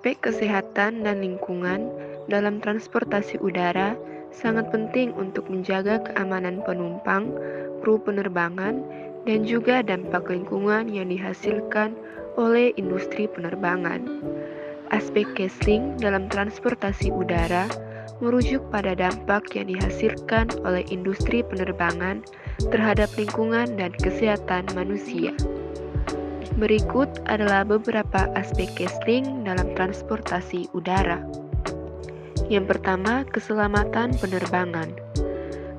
Aspek kesehatan dan lingkungan dalam transportasi udara sangat penting untuk menjaga keamanan penumpang, kru penerbangan, dan juga dampak lingkungan yang dihasilkan oleh industri penerbangan. Aspek casing dalam transportasi udara merujuk pada dampak yang dihasilkan oleh industri penerbangan terhadap lingkungan dan kesehatan manusia. Berikut adalah beberapa aspek casing dalam transportasi udara. Yang pertama, keselamatan penerbangan.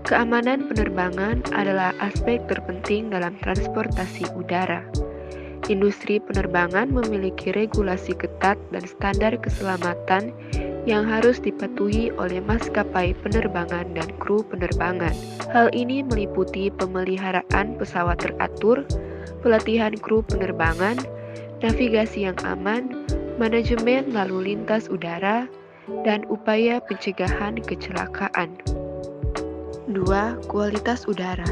Keamanan penerbangan adalah aspek terpenting dalam transportasi udara. Industri penerbangan memiliki regulasi ketat dan standar keselamatan yang harus dipatuhi oleh maskapai penerbangan dan kru penerbangan. Hal ini meliputi pemeliharaan pesawat teratur, pelatihan kru penerbangan, navigasi yang aman, manajemen lalu lintas udara, dan upaya pencegahan kecelakaan. 2. Kualitas udara.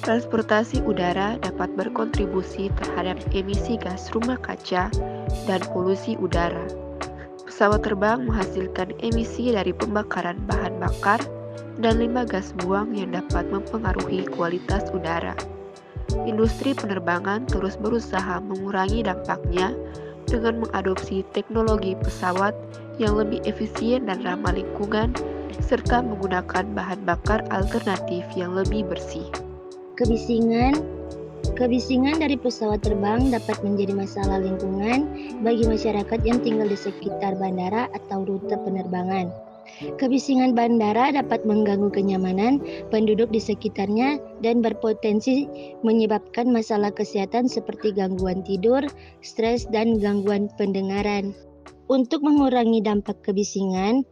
Transportasi udara dapat berkontribusi terhadap emisi gas rumah kaca dan polusi udara. Pesawat terbang menghasilkan emisi dari pembakaran bahan bakar dan limbah gas buang yang dapat mempengaruhi kualitas udara. Industri penerbangan terus berusaha mengurangi dampaknya dengan mengadopsi teknologi pesawat yang lebih efisien dan ramah lingkungan, serta menggunakan bahan bakar alternatif yang lebih bersih. Kebisingan dari pesawat terbang dapat menjadi masalah lingkungan bagi masyarakat yang tinggal di sekitar bandara atau rute penerbangan. Kebisingan bandara dapat mengganggu kenyamanan penduduk di sekitarnya dan berpotensi menyebabkan masalah kesehatan seperti gangguan tidur, stres, dan gangguan pendengaran. Untuk mengurangi dampak kebisingan,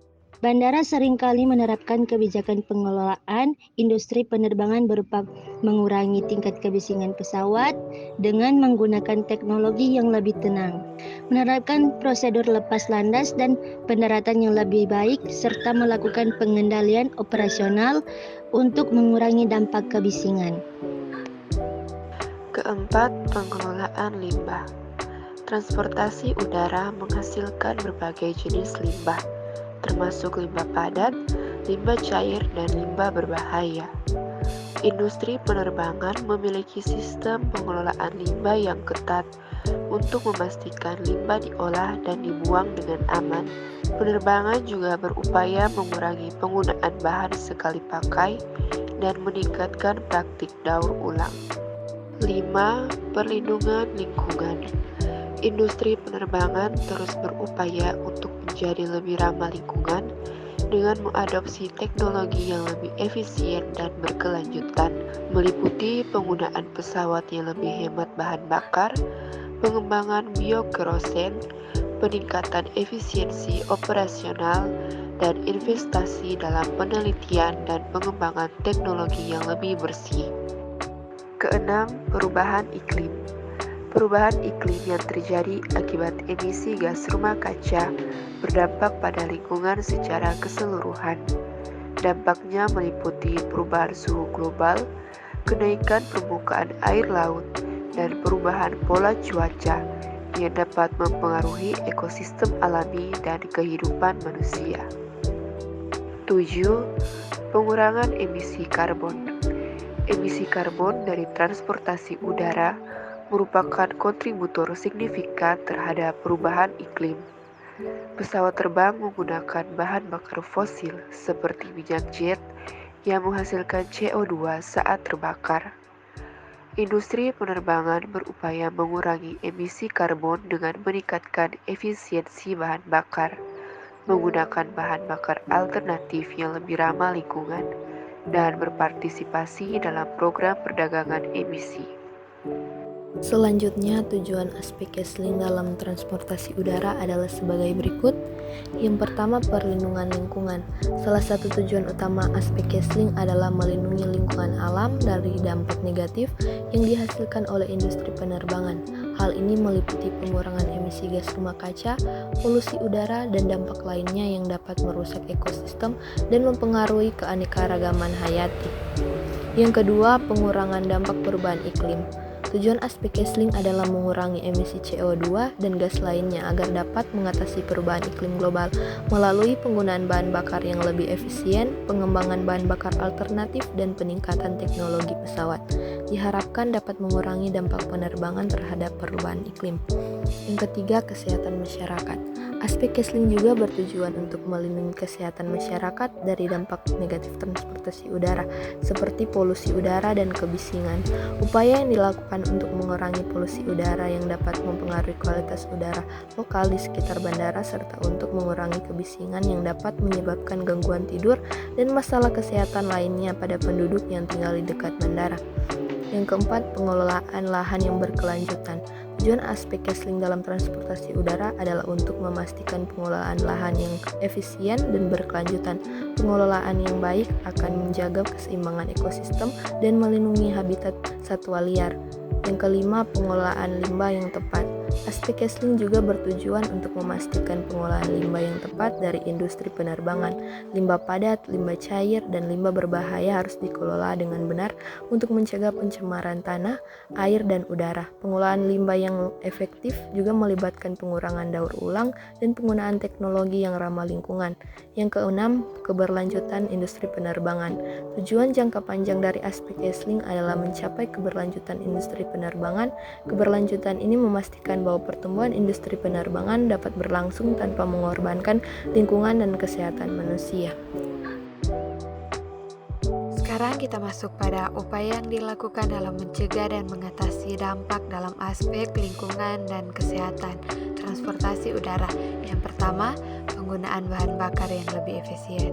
bandara seringkali menerapkan kebijakan pengelolaan industri penerbangan berupa mengurangi tingkat kebisingan pesawat dengan menggunakan teknologi yang lebih tenang, menerapkan prosedur lepas landas dan pendaratan yang lebih baik, serta melakukan pengendalian operasional untuk mengurangi dampak kebisingan. Keempat, pengelolaan limbah. Transportasi udara menghasilkan berbagai jenis limbah, termasuk limbah padat, limbah cair, dan limbah berbahaya. Industri penerbangan memiliki sistem pengelolaan limbah yang ketat untuk memastikan limbah diolah dan dibuang dengan aman. Penerbangan juga berupaya mengurangi penggunaan bahan sekali pakai dan meningkatkan praktik daur ulang. 5. Perlindungan lingkungan. Industri penerbangan terus berupaya untuk menjadi lebih ramah lingkungan dengan mengadopsi teknologi yang lebih efisien dan berkelanjutan, meliputi penggunaan pesawat yang lebih hemat bahan bakar, pengembangan biokerosen, peningkatan efisiensi operasional, dan investasi dalam penelitian dan pengembangan teknologi yang lebih bersih. Keenam, perubahan iklim. Perubahan iklim yang terjadi akibat emisi gas rumah kaca berdampak pada lingkungan secara keseluruhan. Dampaknya meliputi perubahan suhu global, kenaikan permukaan air laut, dan perubahan pola cuaca yang dapat mempengaruhi ekosistem alami dan kehidupan manusia. 7. Pengurangan emisi karbon. Emisi karbon dari transportasi udara merupakan kontributor signifikan terhadap perubahan iklim. Pesawat terbang menggunakan bahan bakar fosil seperti minyak jet yang menghasilkan CO2 saat terbakar. Industri penerbangan berupaya mengurangi emisi karbon dengan meningkatkan efisiensi bahan bakar, menggunakan bahan bakar alternatif yang lebih ramah lingkungan, dan berpartisipasi dalam program perdagangan emisi. Selanjutnya, tujuan aspek casing dalam transportasi udara adalah sebagai berikut. Yang pertama, perlindungan lingkungan. Salah satu tujuan utama aspek casing adalah melindungi lingkungan alam dari dampak negatif yang dihasilkan oleh industri penerbangan. Hal ini meliputi pengurangan emisi gas rumah kaca, polusi udara, dan dampak lainnya yang dapat merusak ekosistem dan mempengaruhi keanekaragaman hayati. Yang kedua, pengurangan dampak perubahan iklim. Tujuan aspek Esling adalah mengurangi emisi CO2 dan gas lainnya agar dapat mengatasi perubahan iklim global melalui penggunaan bahan bakar yang lebih efisien, pengembangan bahan bakar alternatif, dan peningkatan teknologi pesawat. Diharapkan dapat mengurangi dampak penerbangan terhadap perubahan iklim. Yang ketiga, kesehatan masyarakat. Aspek Esling juga bertujuan untuk melindungi kesehatan masyarakat dari dampak negatif transportasi udara, seperti polusi udara dan kebisingan. Upaya yang dilakukan untuk mengurangi polusi udara yang dapat mempengaruhi kualitas udara lokal di sekitar bandara, serta untuk mengurangi kebisingan yang dapat menyebabkan gangguan tidur dan masalah kesehatan lainnya pada penduduk yang tinggal di dekat bandara. Yang keempat, pengelolaan lahan yang berkelanjutan. Tujuan aspek Esling dalam transportasi udara adalah untuk memastikan pengelolaan lahan yang efisien dan berkelanjutan. Pengelolaan yang baik akan menjaga keseimbangan ekosistem dan melindungi habitat satwa liar. Yang kelima, pengelolaan limbah yang tepat. Aspek Esling juga bertujuan untuk memastikan pengolahan limbah yang tepat dari industri penerbangan. Limbah padat, limbah cair, dan limbah berbahaya harus dikelola dengan benar untuk mencegah pencemaran tanah, air, dan udara. Pengolahan limbah yang efektif juga melibatkan pengurangan daur ulang dan penggunaan teknologi yang ramah lingkungan. Yang keenam, keberlanjutan industri penerbangan. Tujuan jangka panjang dari aspek Esling adalah mencapai keberlanjutan industri penerbangan. Keberlanjutan ini memastikan bahwa pertumbuhan industri penerbangan dapat berlangsung tanpa mengorbankan lingkungan dan kesehatan manusia. Sekarang kita masuk pada upaya yang dilakukan dalam mencegah dan mengatasi dampak dalam aspek lingkungan dan kesehatan transportasi udara. Yang pertama, penggunaan bahan bakar yang lebih efisien.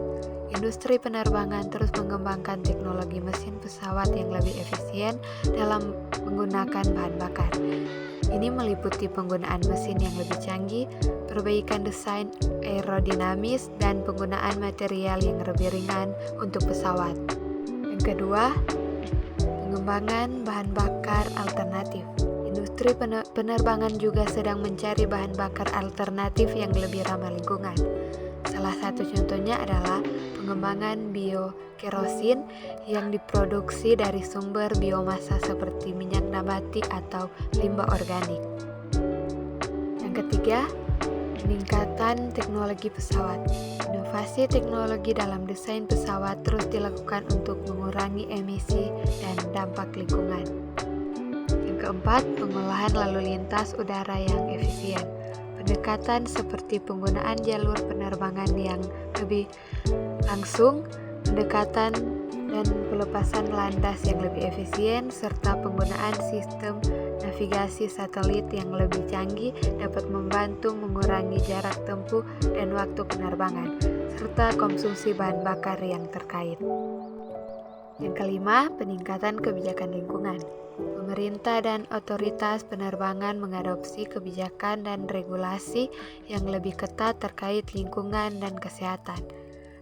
Industri penerbangan terus mengembangkan teknologi mesin pesawat yang lebih efisien dalam menggunakan bahan bakar. Ini meliputi penggunaan mesin yang lebih canggih, perbaikan desain aerodinamis, dan penggunaan material yang lebih ringan untuk pesawat. Yang kedua, pengembangan bahan bakar alternatif. Industri penerbangan juga sedang mencari bahan bakar alternatif yang lebih ramah lingkungan. Salah satu contohnya adalah pengembangan biokerosin yang diproduksi dari sumber biomasa seperti minyak nabati atau limbah organik. Yang ketiga, peningkatan teknologi pesawat. Inovasi teknologi dalam desain pesawat terus dilakukan untuk mengurangi emisi dan dampak lingkungan. Yang keempat, pengolahan lalu lintas udara yang efisien. Pendekatan seperti penggunaan jalur penerbangan yang lebih langsung, pendekatan dan pelepasan landas yang lebih efisien, serta penggunaan sistem navigasi satelit yang lebih canggih dapat membantu mengurangi jarak tempuh dan waktu penerbangan, serta konsumsi bahan bakar yang terkait. Yang kelima, peningkatan kebijakan lingkungan. Pemerintah dan otoritas penerbangan mengadopsi kebijakan dan regulasi yang lebih ketat terkait lingkungan dan kesehatan.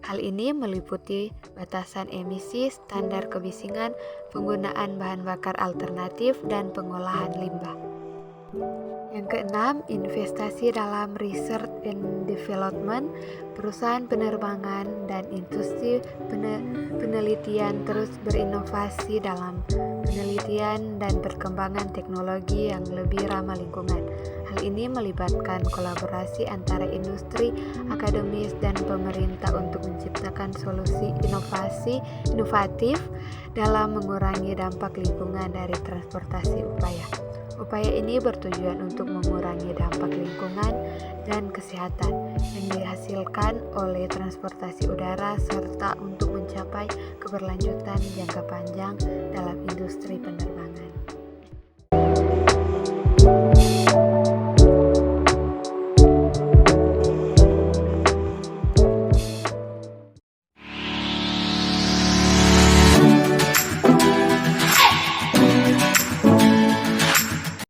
Hal ini meliputi batasan emisi, standar kebisingan, penggunaan bahan bakar alternatif, dan pengolahan limbah. Yang keenam, investasi dalam research and development. Perusahaan penerbangan dan industri penelitian terus berinovasi dalam penelitian dan perkembangan teknologi yang lebih ramah lingkungan. Hal ini melibatkan kolaborasi antara industri, akademis, dan pemerintah untuk menciptakan solusi inovatif dalam mengurangi dampak lingkungan dari transportasi upaya. Upaya ini bertujuan untuk mengurangi dampak lingkungan dan kesehatan yang dihasilkan oleh transportasi udara serta untuk mencapai keberlanjutan jangka panjang dalam industri penerbangan.